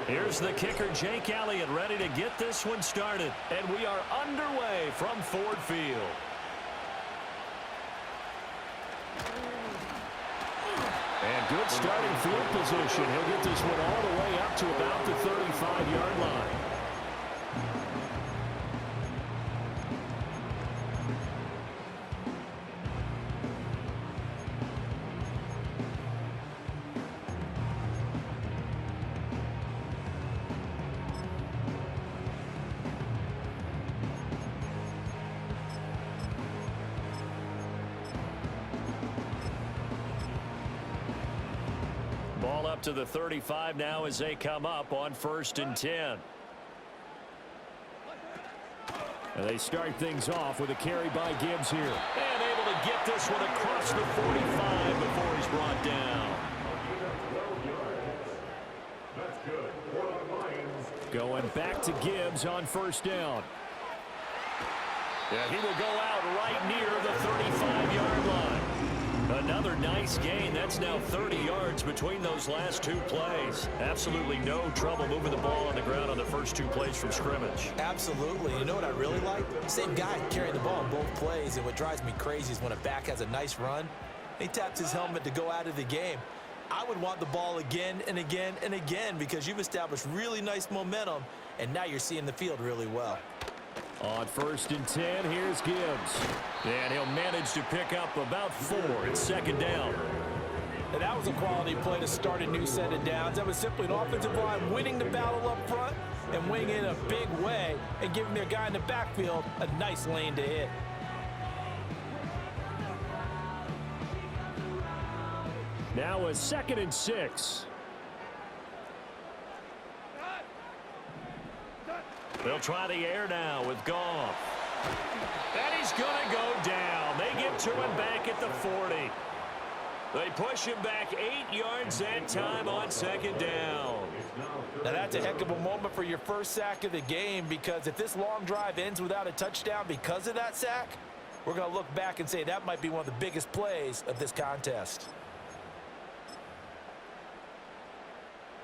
Here's the kicker, Jake Elliott, ready to get this one started. And we are underway from Ford Field. And good starting field position. He'll get this one all the way up to about the 35-yard line. Ball up to the 35 now as they come up on 1st and 10. And they start things off with a carry by Gibbs here. And able to get this one across the 45 before he's brought down. Going back to Gibbs on 1st down. Yeah, he will go out right near the 35-yard line. Another nice gain. That's now 30 yards between those last two plays. Absolutely no trouble moving the ball on the ground on the first two plays from scrimmage. Absolutely. You know what I really like? Same guy carrying the ball on both plays, and what drives me crazy is when a back has a nice run, he taps his helmet to go out of the game. I would want the ball again and again and again because you've established really nice momentum, and now you're seeing the field really well. On 1st and 10, here's Gibbs. And he'll manage to pick up about 4. It's 2nd down. And that was a quality play to start a new set of downs. That was simply an offensive line winning the battle up front and winning it in a big way and giving their guy in the backfield a nice lane to hit. Now a 2nd and 6. They'll try the air now with Goff. And he's going to go down. They get to him back at the 40. They push him back 8 yards that time on 2nd down. Now that's a heck of a moment for your first sack of the game, because if this long drive ends without a touchdown because of that sack, we're going to look back and say that might be one of the biggest plays of this contest.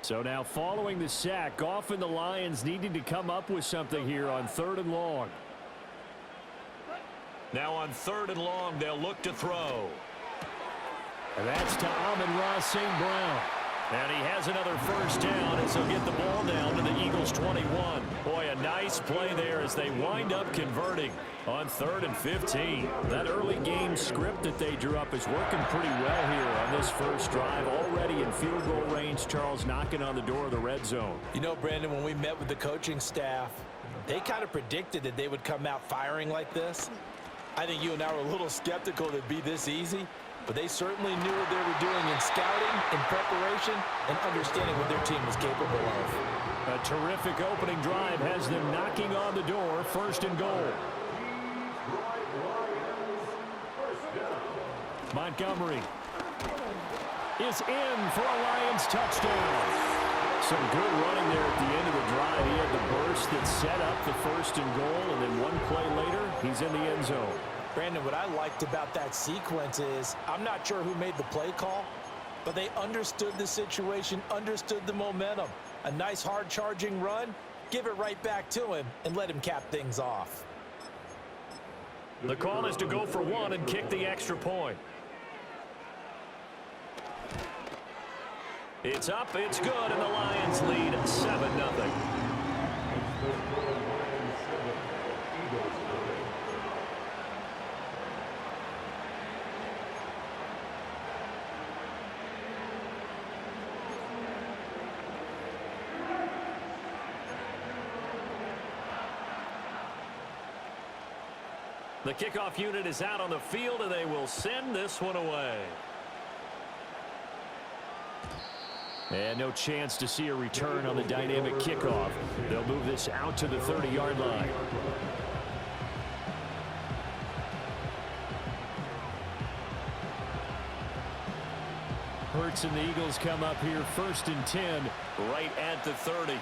So now following the sack, Goff and the Lions needing to come up with something here on 3rd and long. Now on 3rd and long, they'll look to throw. And that's to Amon-Ra St. Brown. And he has another 1st down as he'll get the ball down to the Eagles' 21. Boy, a nice play there as they wind up converting on 3rd and 15. That early game script that they drew up is working pretty well here on this first drive. Already in field goal range, Charles knocking on the door of the red zone. You know, Brandon, when we met with the coaching staff, they kind of predicted that they would come out firing like this. I think you and I were a little skeptical that it'd be this easy. But they certainly knew what they were doing in scouting, in preparation, and understanding what their team was capable of. A terrific opening drive has them knocking on the door, 1st and goal. Montgomery is in for a Lions touchdown. Some good running there at the end of the drive. He had the burst that set up the 1st and goal, and then one play later, he's in the end zone. Brandon, what I liked about that sequence is I'm not sure who made the play call, but they understood the situation, understood the momentum. A nice hard-charging run, give it right back to him, and let him cap things off. The call is to go for 1 and kick the extra point. It's up, it's good, and the Lions lead 7-0. The kickoff unit is out on the field, and they will send this one away. And no chance to see a return on the dynamic kickoff. They'll move this out to the 30-yard line. Hurts and the Eagles come up here 1st and 10 right at the 30.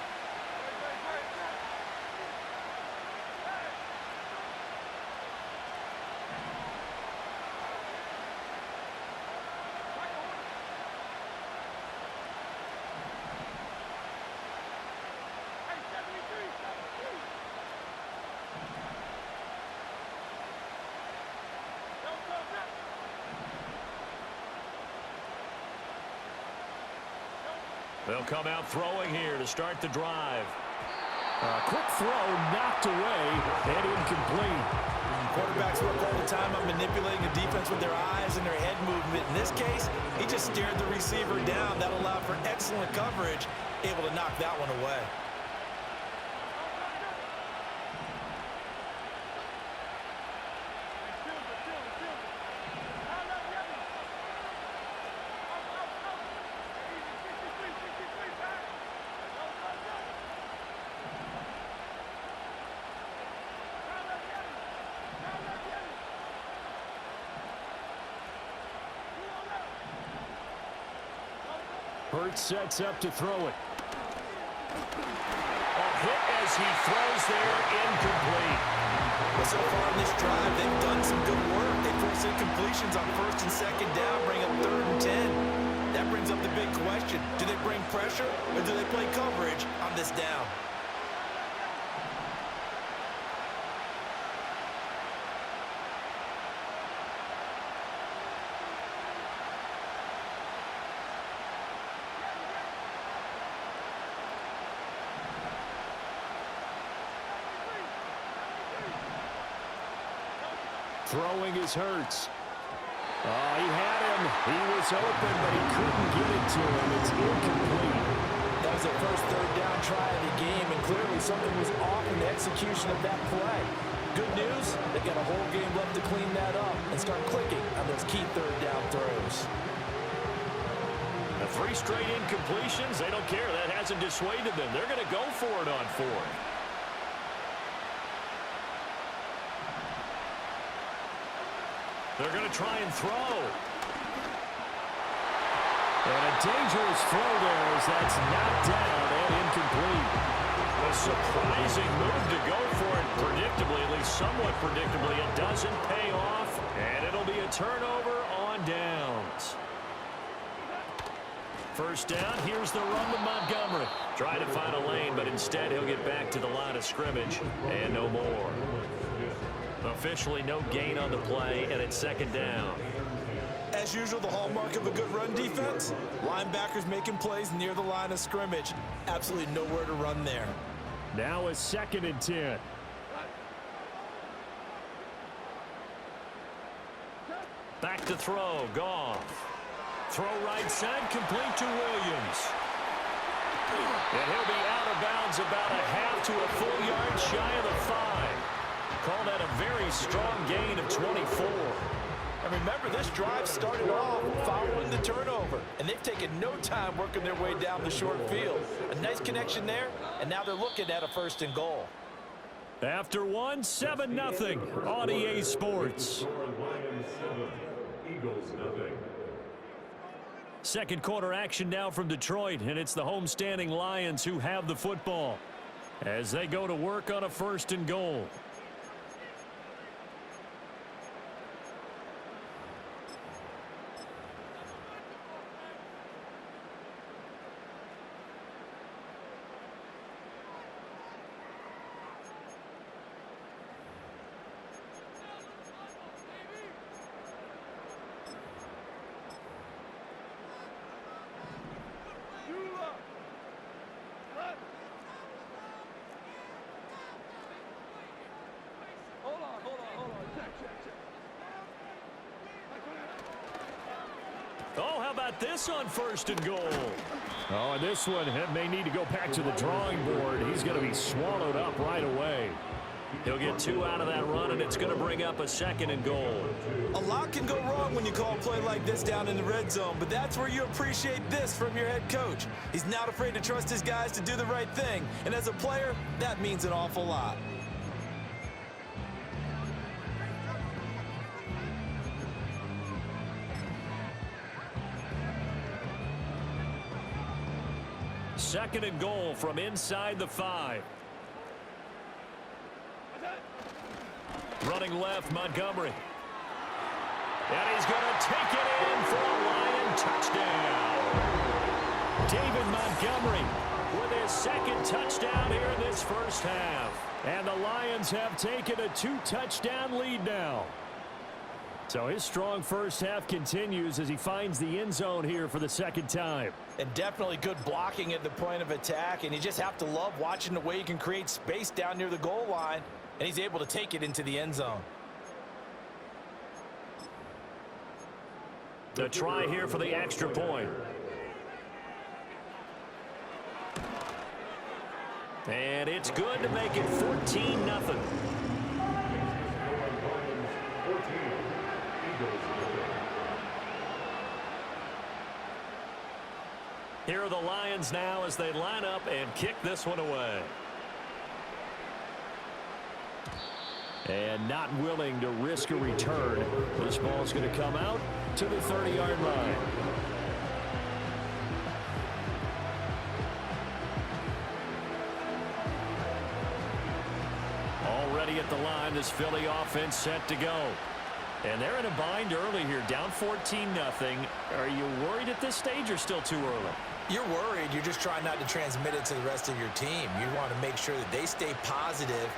They'll come out throwing here to start the drive. Quick throw knocked away and incomplete. Quarterbacks work all the time on manipulating the defense with their eyes and their head movement. In this case, he just stared the receiver down. That allowed for excellent coverage, able to knock that one away. Hurts sets up to throw it. A hit as he throws there, incomplete. But so far in this drive, they've done some good work. They force incompletions on first and second down, bring up 3rd and 10. That brings up the big question. Do they bring pressure or do they play coverage on this down? Throwing is Hurts. Oh, he had him. He was open, but he couldn't get it to him. It's incomplete. That was their first 3rd down try of the game, and clearly something was off in the execution of that play. Good news, they've got a whole game left to clean that up and start clicking on those key 3rd down throws. The 3 straight incompletions, they don't care. That hasn't dissuaded them. They're going to go for it on 4th. They're going to try and throw. And a dangerous throw there as that's knocked down and incomplete. A surprising move to go for it predictably, at least somewhat predictably. It doesn't pay off, and it'll be a turnover on downs. First down, here's the run to Montgomery. Trying to find a lane, but instead he'll get back to the line of scrimmage and no more. Officially no gain on the play, and it's 2nd down. As usual, the hallmark of a good run defense, linebackers making plays near the line of scrimmage. Absolutely nowhere to run there. Now a 2nd and 10. Back to throw, Goff. Throw right side, complete to Williams. And he'll be out of bounds about a half to a full yard shy of the 5. Call that a very strong gain of 24. And remember, this drive started off following the turnover, and they've taken no time working their way down the short field. A nice connection there, and now they're looking at a 1st and goal. After 1, 7-0 on EA Sports. Second quarter action now from Detroit, and it's the homestanding Lions who have the football as they go to work on a 1st and goal. Oh, how about this on 1st and goal? Oh, and this one may need to go back to the drawing board. He's going to be swallowed up right away. He'll get 2 out of that run, and it's going to bring up a 2nd and goal. A lot can go wrong when you call a play like this down in the red zone, but that's where you appreciate this from your head coach. He's not afraid to trust his guys to do the right thing, and as a player, that means an awful lot. Second and goal from inside the 5. Running left, Montgomery. And he's going to take it in for a Lion touchdown. David Montgomery with his 2nd touchdown here in this first half. And the Lions have taken a 2-touchdown lead now. So his strong first half continues as he finds the end zone here for the second time. And definitely good blocking at the point of attack. And you just have to love watching the way he can create space down near the goal line. And he's able to take it into the end zone. The try here for the extra point. And it's good to make it 14-0. Here are the Lions now as they line up and kick this one away. And not willing to risk a return. This ball's going to come out to the 30-yard line. Already at the line, this Philly offense set to go. And they're in a bind early here, down 14-0. Are you worried at this stage or still too early? You're worried. You're just trying not to transmit it to the rest of your team. You want to make sure that they stay positive.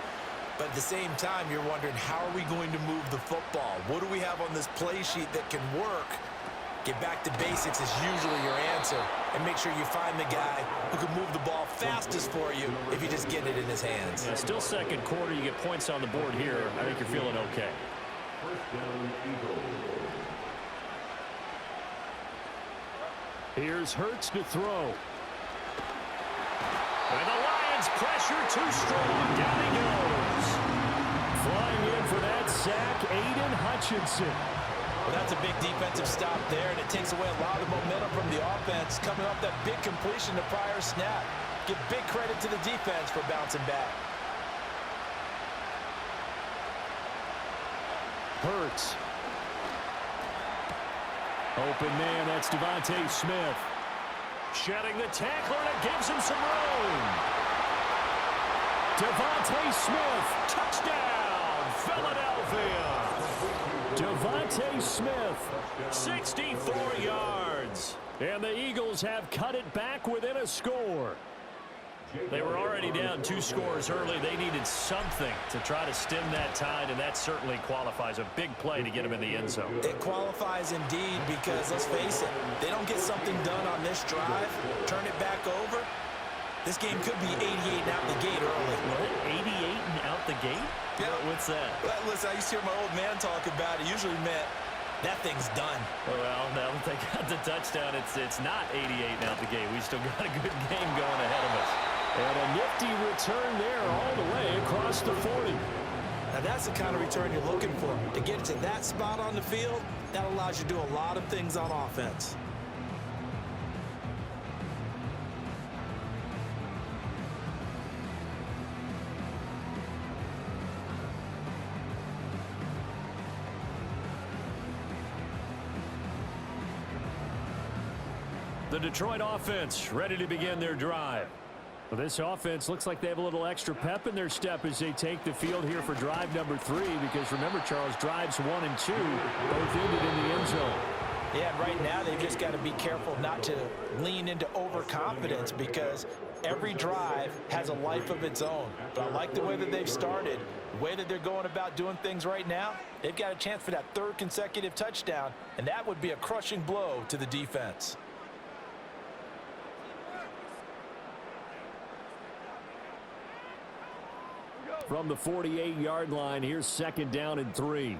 But at the same time, you're wondering, how are we going to move the football? What do we have on this play sheet that can work? Get back to basics is usually your answer. And make sure you find the guy who can move the ball fastest for you if you just get it in his hands. Yeah, still second quarter. You get points on the board here. I think you're feeling okay. First down, Eagles. Here's Hurts to throw. And the Lions pressure too strong. Down he goes. Flying in for that sack, Aiden Hutchinson. Well, that's a big defensive stop there, and it takes away a lot of the momentum from the offense. Coming off that big completion the prior snap. Give big credit to the defense for bouncing back. Hurts. Open man, that's Devontae Smith. Shedding the tackler, and it gives him some room. Devontae Smith, touchdown, Philadelphia. Devontae Smith, 64 yards. And the Eagles have cut it back within a score. They were already down 2 scores early. They needed something to try to stem that tide, and that certainly qualifies. A big play to get them in the end zone. It qualifies indeed because, let's face it, they don't get something done on this drive, turn it back over, this game could be 88 and out the gate early. What? 88 and out the gate? Yeah. What's that? Well, listen, I used to hear my old man talk about it. Usually meant that thing's done. Well, now that they got the touchdown, it's not 88 and out the gate. We still got a good game going ahead of us. And a nifty return there all the way across the 40. Now that's the kind of return you're looking for. To get it to that spot on the field, that allows you to do a lot of things on offense. The Detroit offense ready to begin their drive. Well, this offense looks like they have a little extra pep in their step as they take the field here for drive number 3, because remember, Charles, drives 1 and 2 both ended in the end zone. Yeah, right now they've just got to be careful not to lean into overconfidence, because every drive has a life of its own. But I like the way that they've started, the way that they're going about doing things right now. They've got a chance for that 3rd consecutive touchdown, and that would be a crushing blow to the defense. From the 48-yard line, here's 2nd down and 3.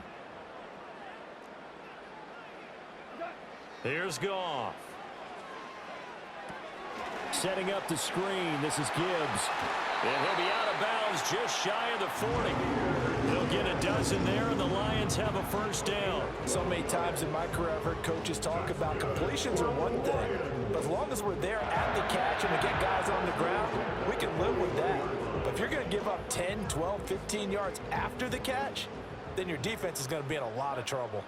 Here's Goff. Setting up the screen. This is Gibbs. And he'll be out of bounds just shy of the 40. They'll get a dozen there, and the Lions have a 1st down. So many times in my career I've heard coaches talk about completions are one thing, but as long as we're there at the catch and we get guys on the ground, we can live with that. But if you're going to give up 10, 12, 15 yards after the catch, then your defense is going to be in a lot of trouble.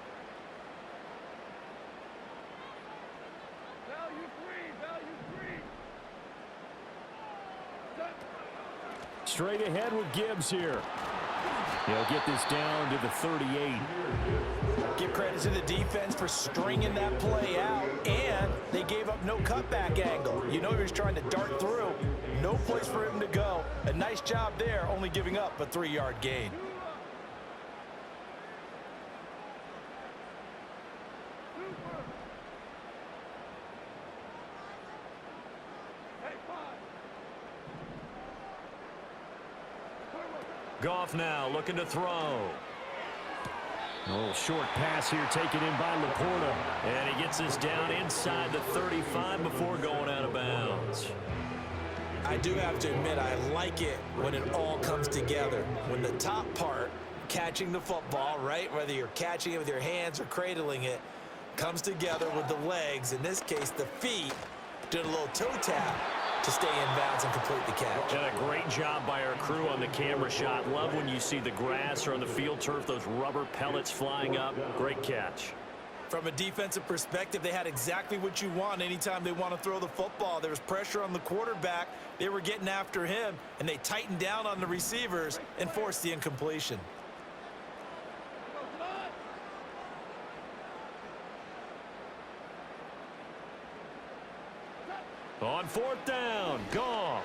Straight ahead with Gibbs here. He'll get this down to the 38. Give credit to the defense for stringing that play out, and they gave up no cutback angle. You know he was trying to dart through. No place for him to go. A nice job there, only giving up a 3-yard gain. Goff now looking to throw. A little short pass here taken in by Laporta. And he gets us down inside the 35 before going out of bounds. I do have to admit, I like it when it all comes together. When the top part, catching the football, right, whether you're catching it with your hands or cradling it, comes together with the legs, in this case the feet, doing a little toe tap to stay in bounds and complete the catch. And a great job by our crew on the camera shot. Love when you see the grass or on the field turf, those rubber pellets flying up. Great catch. From a defensive perspective, they had exactly what you want anytime they want to throw the football. There was pressure on the quarterback. They were getting after him, and they tightened down on the receivers and forced the incompletion. On fourth down, Goff.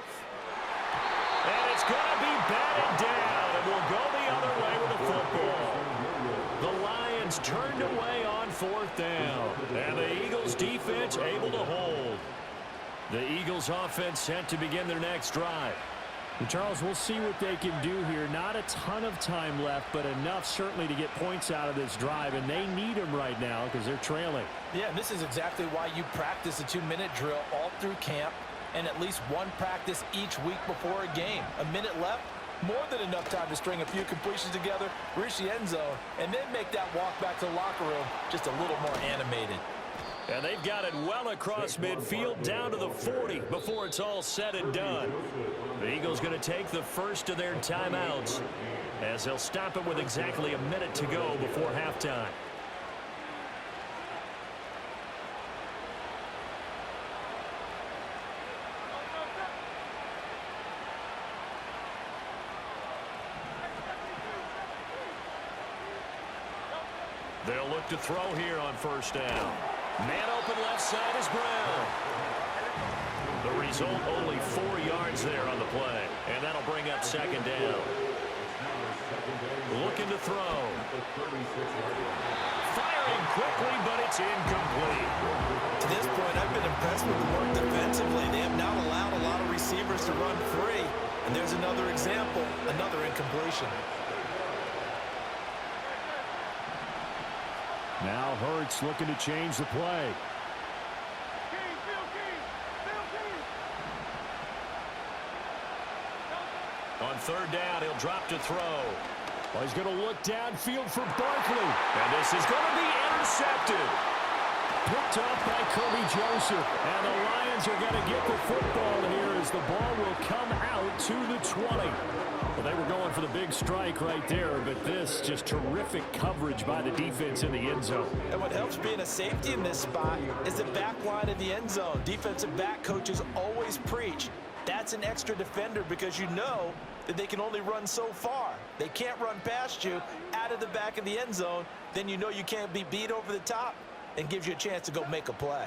And it's going to be batted down, and we'll go the other way with the football. The Lions turned away on fourth down, and the Eagles defense able to hold. The Eagles offense set to begin their next drive. And Charles, we'll see what they can do here. Not a ton of time left, but enough certainly to get points out of this drive, and they need them right now because they're trailing. Yeah, and this is exactly why you practice a 2-minute drill all through camp and at least one practice each week before a game. A minute left, more than enough time to string a few completions together, reach the end zone, and then make that walk back to the locker room just a little more animated. And they've got it well across midfield down to the 40 before it's all said and done. The Eagles going to take the first of their timeouts as they'll stop it with exactly a minute to go before halftime. They'll look to throw here on first down. Man open left side is Brown. The result, only 4 yards there on the play. And that'll bring up second down. Looking to throw. Firing quickly, but it's incomplete. To this point, I've been impressed with the work defensively. They have not allowed a lot of receivers to run free. And there's another example, another incompletion. Now Hurts looking to change the play. On third down, he'll drop to throw. Well, he's going to look downfield for Barkley. And this is going to be intercepted. Picked up by Kirby Joseph. And the Lions are going to get the football here as the ball will come out to the 20. Well, they were going for the big strike right there, but this just terrific coverage by the defense in the end zone. And what helps being a safety in this spot is the back line of the end zone. Defensive back coaches always preach. That's an extra defender because you know that they can only run so far. They can't run past you out of the back of the end zone. Then you know you can't be beat over the top and gives you a chance to go make a play.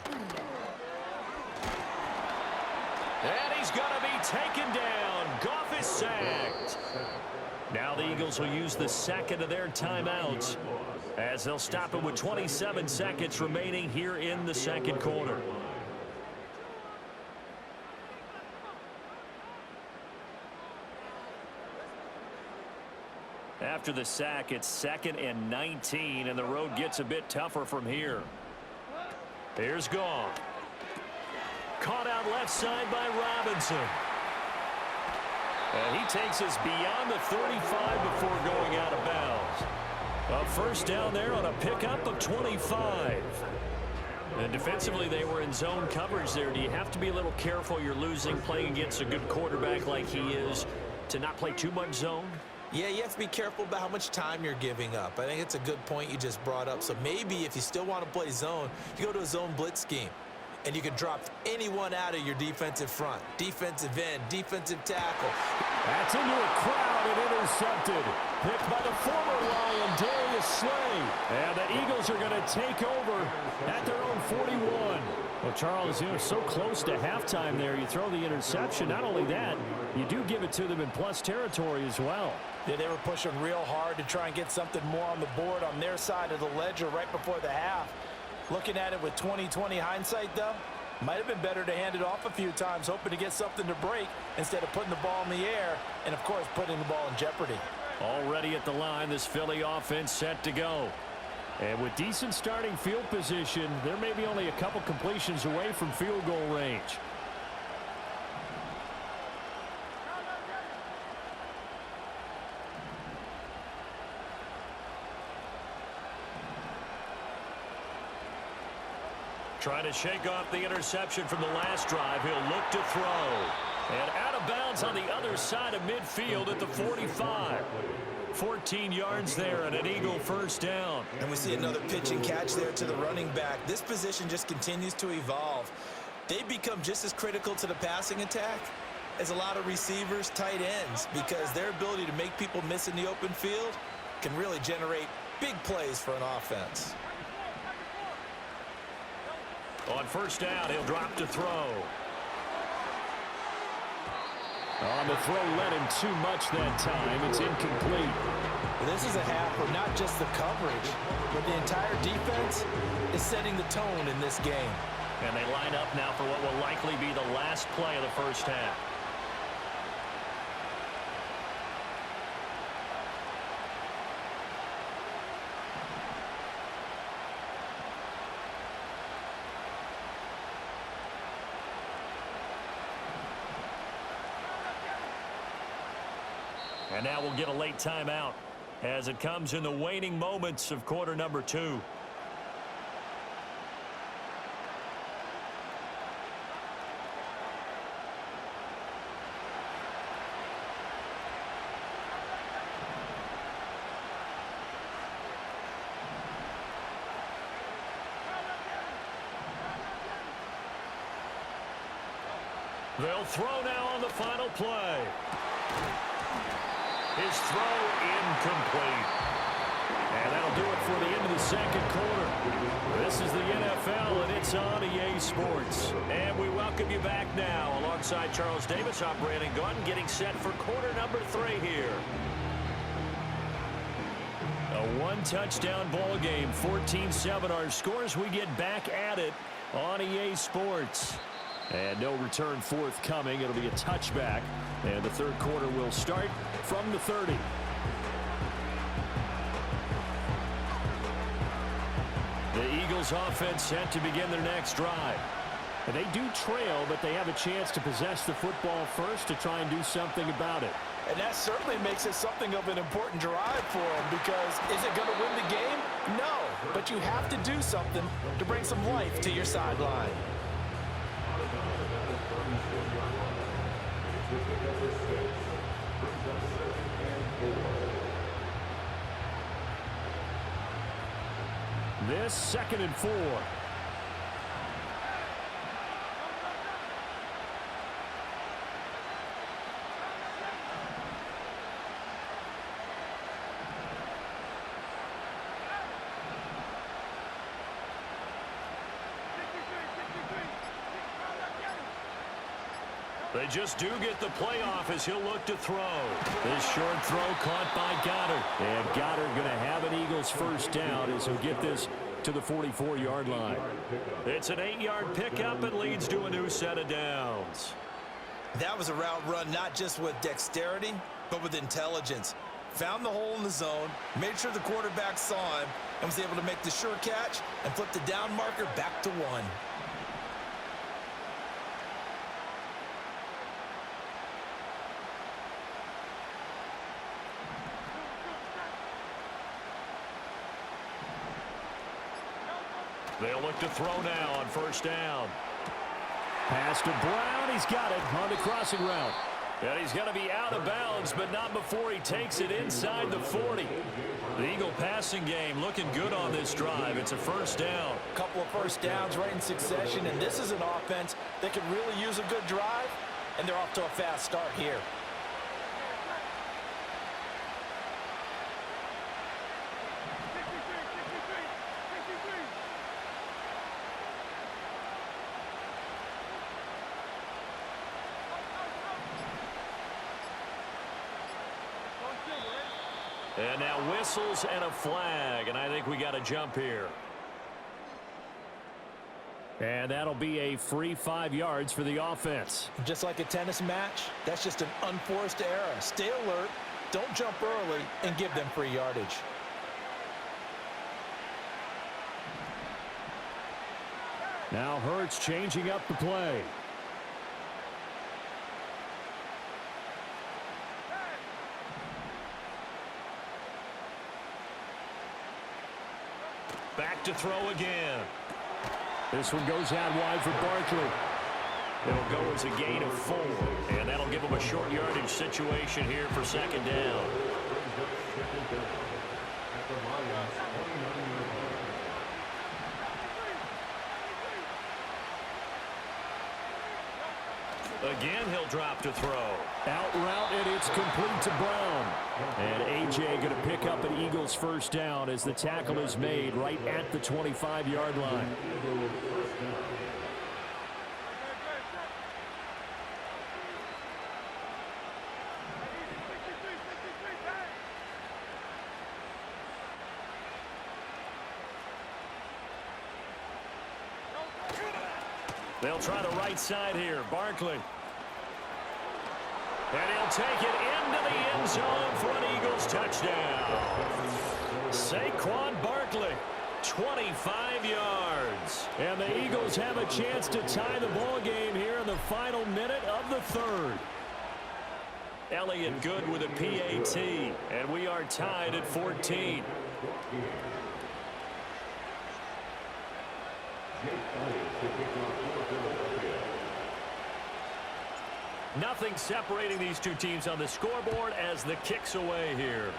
And he's going to be taken down. Goff is sacked. Now the Eagles will use the second of their timeouts as they'll stop it with 27 seconds remaining here in the second quarter. After the sack, it's 2nd and 19, and the road gets a bit tougher from here. Here's Goff. Caught out left side by Robinson. And he takes us beyond the 35 before going out of bounds. A first down there on a pickup of 25. And defensively, they were in zone coverage there. Do you have to be a little careful? You're losing, playing against a good quarterback like he is, to not play too much zone? Yeah, you have to be careful about how much time you're giving up. I think it's a good point you just brought up. So maybe if you still want to play zone, you go to a zone blitz scheme. And you can drop anyone out of your defensive front. Defensive end, defensive tackle. That's into a crowd and intercepted. Picked by the former Lion, Darius Slay. And the Eagles are going to take over at their own 41. Well, Charles, you know, so close to halftime there. You throw the interception. Not only that, you do give it to them in plus territory as well. Yeah, they were pushing real hard to try and get something more on the board on their side of the ledger right before the half. Looking at it with 20/20 hindsight, though, might have been better to hand it off a few times, hoping to get something to break instead of putting the ball in the air and, of course, putting the ball in jeopardy. Already at the line, this Philly offense set to go. And with decent starting field position, they're maybe only a couple completions away from field goal range. Trying to shake off the interception from the last drive. He'll look to throw. And out of bounds on the other side of midfield at the 45. 14 yards there and an Eagle first down. And we see another pitch and catch there to the running back. This position just continues to evolve. They become just as critical to the passing attack as a lot of receivers, tight ends, because their ability to make people miss in the open field can really generate big plays for an offense. On first down, he'll drop to throw. On the throw, led him too much that time. It's incomplete. This is a half where not just the coverage, but the entire defense is setting the tone in this game. And they line up now for what will likely be the last play of the first half. And now we'll get a late timeout as it comes in the waning moments of quarter number 2. They'll throw now on the final play. His throw incomplete. And that'll do it for the end of the second quarter. This is the NFL, and it's on EA Sports. And we welcome you back now alongside Charles Davis, I'm Brandon Gaudin, getting set for quarter number 3 here. A one-touchdown ball game, 14-7 our scores. We get back at it on EA Sports. And no return forthcoming. It'll be a touchback. And the third quarter will start from the 30. The Eagles offense set to begin their next drive. And they do trail, but they have a chance to possess the football first to try and do something about it. And that certainly makes it something of an important drive for them, because is it going to win the game? No, but you have to do something to bring some life to your sideline. This 2nd and 4. They just do get the playoff as he'll look to throw. This short throw caught by Goddard. And Goddard going to have an Eagles first down as he'll get this to the 44-yard line. It's an 8-yard pickup and leads to a new set of downs. That was a route run not just with dexterity, but with intelligence. Found the hole in the zone, made sure the quarterback saw him, and was able to make the sure catch and flip the down marker back to 1. They'll look to throw now on first down. Pass to Brown. He's got it on the crossing route. And he's going to be out of bounds, but not before he takes it inside the 40. The Eagle passing game looking good on this drive. It's a first down. A couple of first downs right in succession, and this is an offense that could really use a good drive, and they're off to a fast start here. And now whistles and a flag, and I think we got a jump here. And that'll be a free 5 yards for the offense. Just like a tennis match, that's just an unforced error. Stay alert, Don't jump early and give them free yardage. Now Hurts changing up the play. Back to throw again. This one goes out wide for Barkley. It'll go as a gain of 4, and that'll give them a short yardage situation here for second down. Again, he'll drop to throw. Out route, and it's complete to Brown. And A.J. going to pick up an Eagles first down as the tackle is made right at the 25-yard line. They'll try the right side here. Barkley. And he'll take it into the end zone for an Eagles touchdown. Saquon Barkley, 25 yards. And the Eagles have a chance to tie the ball game here in the final minute of the third. Elliott good with a PAT, and we are tied at 14. Nothing separating these two teams on the scoreboard as the kick's away here.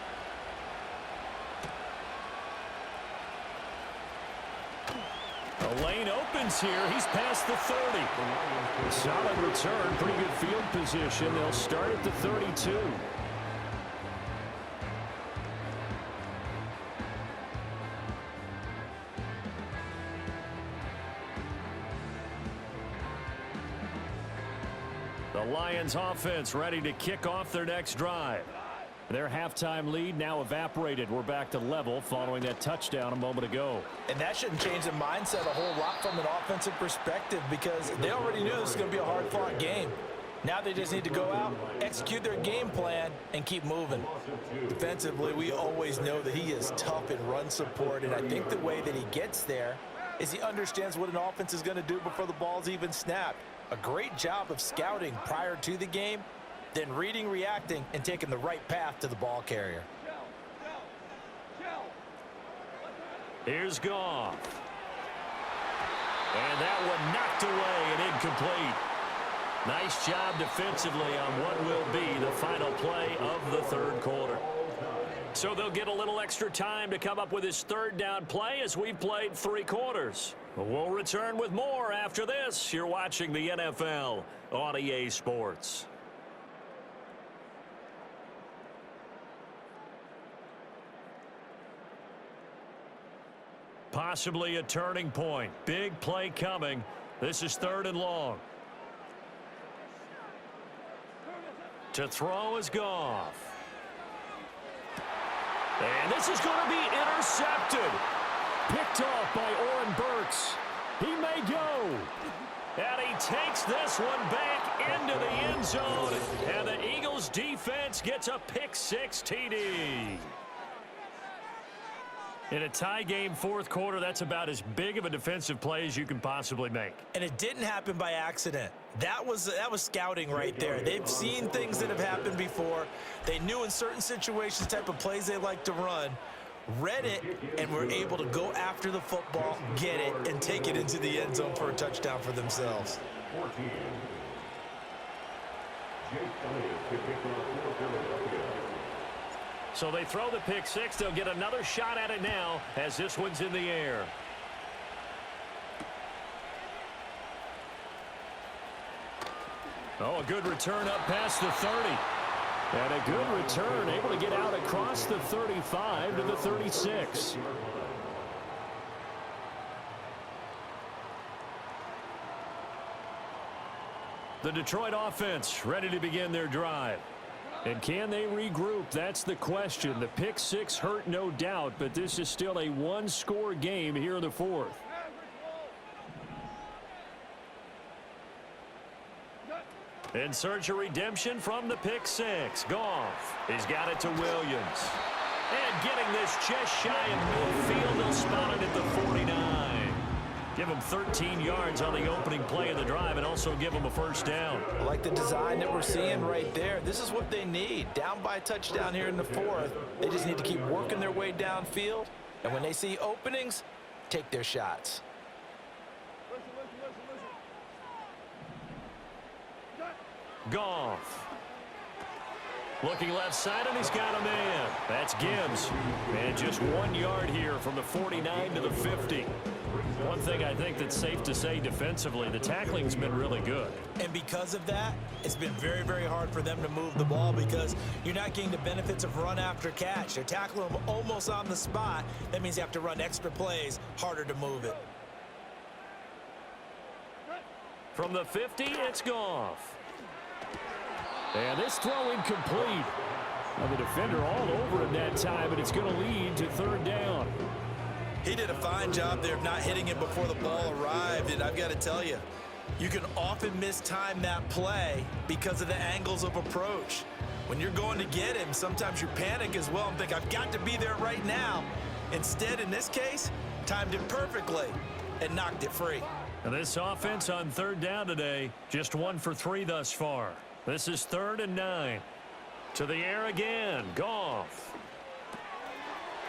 The lane opens here. He's past the 30. Solid return, pretty good field position. They'll start at the 32. The Lions offense ready to kick off their next drive. Their halftime lead now evaporated. We're back to level following that touchdown a moment ago. And that shouldn't change the mindset a whole lot from an offensive perspective because they already knew this was going to be a hard-fought game. Now they just need to go out, execute their game plan, and keep moving. Defensively, we always know that he is tough in run support, and I think the way that he gets there is he understands what an offense is going to do before the ball's even snapped. A great job of scouting prior to the game, then reading, reacting, and taking the right path to the ball carrier. Here's Goff. And that one knocked away and incomplete. Nice job defensively on what will be the final play of the third quarter. So they'll get a little extra time to come up with his third down play as we've played 3 quarters. We'll return with more after this. You're watching the NFL on EA Sports. Possibly a turning point. Big play coming. This is 3rd and long. To throw is Goff. And this is going to be intercepted. Picked off by Oren Burks. He may go. And he takes this one back into the end zone. And the Eagles defense gets a pick-6 TD. In a tie game 4th quarter, that's about as big of a defensive play as you can possibly make. And it didn't happen by accident. That was scouting right there. They've seen things that have happened before. They knew in certain situations type of plays they like to run, read it, and were able to go after the football, get it, and take it into the end zone for a touchdown for themselves. 14. So they throw the pick-6. They'll get another shot at it now as this one's in the air. Oh, a good return up past the 30. And a good return, able to get out across the 35 to the 36. The Detroit offense ready to begin their drive. And can they regroup? That's the question. The pick-6 hurt, no doubt, but this is still a one-score game here in the 4th. In search of redemption from the pick six. Goff. He's got it to Williams. And getting this just shy of midfield. He'll spot it at the 49. Give him 13 yards on the opening play of the drive and also give him a first down. I like the design that we're seeing right there. This is what they need. Down by a touchdown here in the fourth. They just need to keep working their way downfield. And when they see openings, take their shots. Goff. Looking left side, and he's got a man. That's Gibbs. And just 1 yard here from the 49 to the 50. One thing I think that's safe to say defensively, the tackling's been really good. And because of that, it's been very, very hard for them to move the ball because you're not getting the benefits of run after catch. They're tackling them almost on the spot. That means you have to run extra plays, harder to move it. From the 50, it's Goff. And this throw incomplete. Well, the defender all over him that time, and it's going to lead to third down. He did a fine job there of not hitting it before the ball arrived, and I've got to tell you, you can often mistime that play because of the angles of approach. When you're going to get him, sometimes you panic as well and think, I've got to be there right now. Instead, in this case, timed it perfectly and knocked it free. And this offense on third down today, just 1 for 3 thus far. This is 3rd and 9. To the air again, Goff.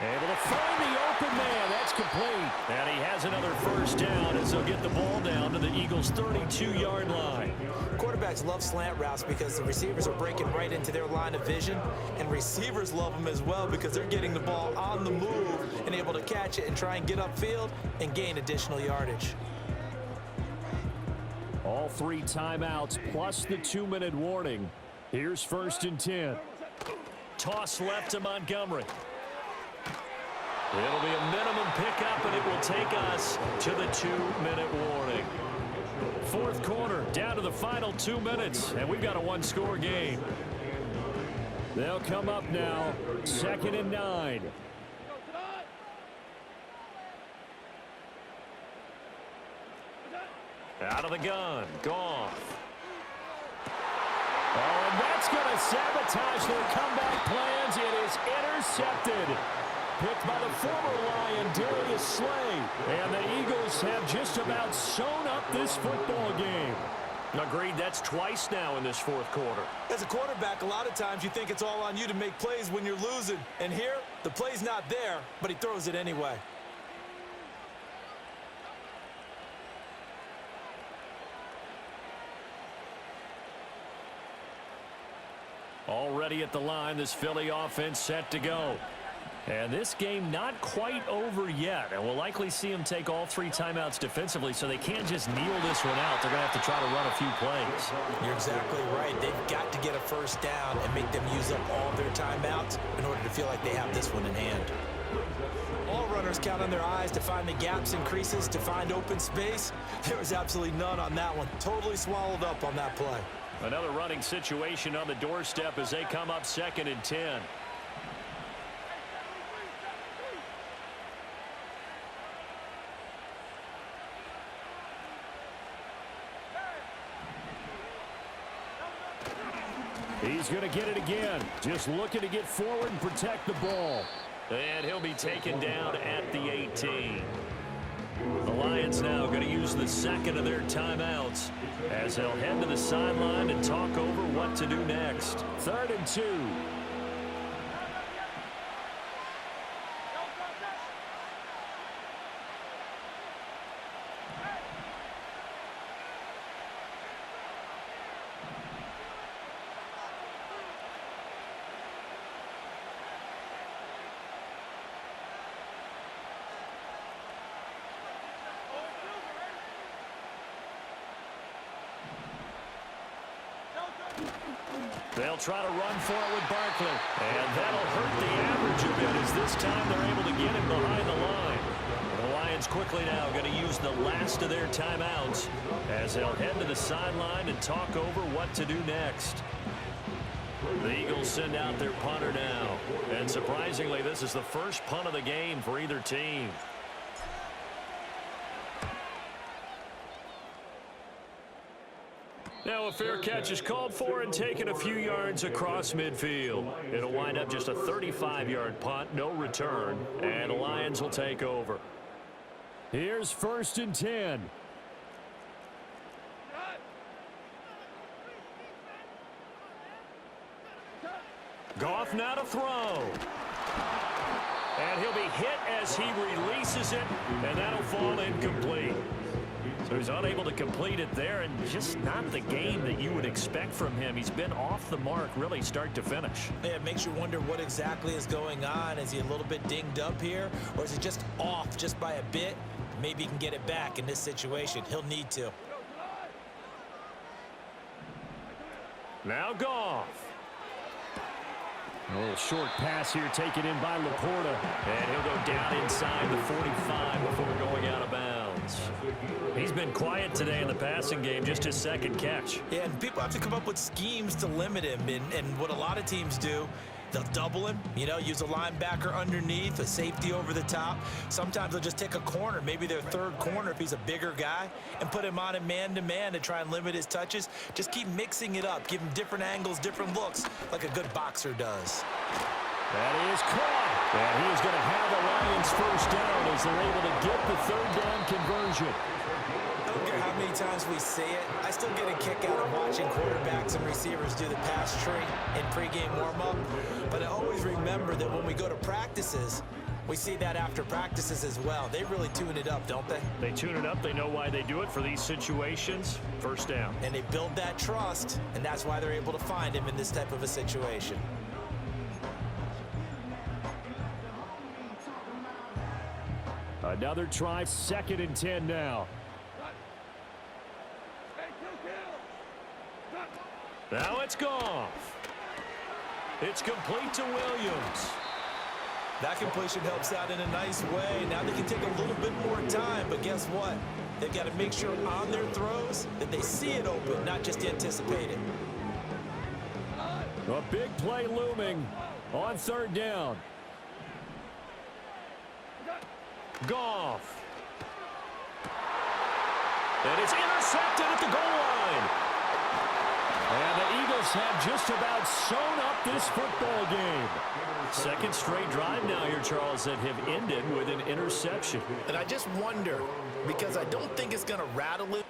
Able to find the open man. That's complete. And he has another first down as they'll get the ball down to the Eagles' 32-yard line. Quarterbacks love slant routes because the receivers are breaking right into their line of vision, and receivers love them as well because they're getting the ball on the move and able to catch it and try and get upfield and gain additional yardage. All 3 timeouts plus the 2-minute warning. Here's 1st and 10. Toss left to Montgomery. It'll be a minimum pickup, and it will take us to the 2-minute warning. 4th quarter, down to the final 2 minutes, and we've got a 1-score game. They'll come up now, 2nd and 9. Out of the gun, Goff. Oh, and that's going to sabotage their comeback plans. It is intercepted. Picked by the former Lion, Darius Slay. And the Eagles have just about sewn up this football game. Agreed, that's twice now in this 4th quarter. As a quarterback, a lot of times you think it's all on you to make plays when you're losing. And here, the play's not there, but he throws it anyway. Already at the line, this Philly offense set to go. And this game not quite over yet. And we'll likely see them take all 3 timeouts defensively, so they can't just kneel this one out. They're going to have to try to run a few plays. You're exactly right. They've got to get a first down and make them use up all their timeouts in order to feel like they have this one in hand. All runners count on their eyes to find the gaps and creases, to find open space. There was absolutely none on that one. Totally swallowed up on that play. Another running situation on the doorstep as they come up 2nd and 10. He's going to get it again. Just looking to get forward and protect the ball. And he'll be taken down at the 18. The Lions now going to use the 2nd of their timeouts as they'll head to the sideline and talk over what to do next. 3rd and 2. They'll try to run for it with Barkley. And that'll hurt the average a bit as this time they're able to get him behind the line. The Lions quickly now going to use the last of their timeouts as they'll head to the sideline and talk over what to do next. The Eagles send out their punter now. And surprisingly, this is the first punt of the game for either team. Now a fair catch is called for and taken a few yards across midfield. It'll wind up just a 35-yard punt, no return, and the Lions will take over. Here's 1st and 10. Goff now to throw. And he'll be hit as he releases it, and that'll fall incomplete. So he's unable to complete it there, and just not the game that you would expect from him. He's been off the mark really start to finish. Yeah, it makes you wonder what exactly is going on. Is he a little bit dinged up here, or is he just off just by a bit? Maybe he can get it back in this situation. He'll need to. Now Goff. A little short pass here taken in by Laporta. And he'll go down inside the 45 before going out of bounds. He's been quiet today in the passing game, just his 2nd catch. Yeah, and people have to come up with schemes to limit him. And what a lot of teams do, they'll double him, use a linebacker underneath, a safety over the top. Sometimes they'll just take a corner, maybe their 3rd corner if he's a bigger guy, and put him on a man-to-man to try and limit his touches. Just keep mixing it up, give him different angles, different looks, like a good boxer does. That is caught. And he is going to have the Lions 1st down as they're able to get the 3rd down conversion. I don't care how many times we say it, I still get a kick out of watching quarterbacks and receivers do the pass tree in pregame warm-up. But I always remember that when we go to practices, we see that after practices as well. They really tune it up, don't they? They tune it up. They know why they do it for these situations. 1st down. And they build that trust, and that's why they're able to find him in this type of a situation. Another try, 2nd and 10 now. Now it's Goff. It's complete to Williams. That completion helps out in a nice way. Now they can take a little bit more time, but guess what? They've got to make sure on their throws that they see it open, not just anticipate it. A big play looming on 3rd down. Goff. And it's intercepted at the goal line. And the Eagles have just about sewn up this football game. 2nd straight drive now here, Charles, that have ended with an interception. And I just wonder, because I don't think it's going to rattle it.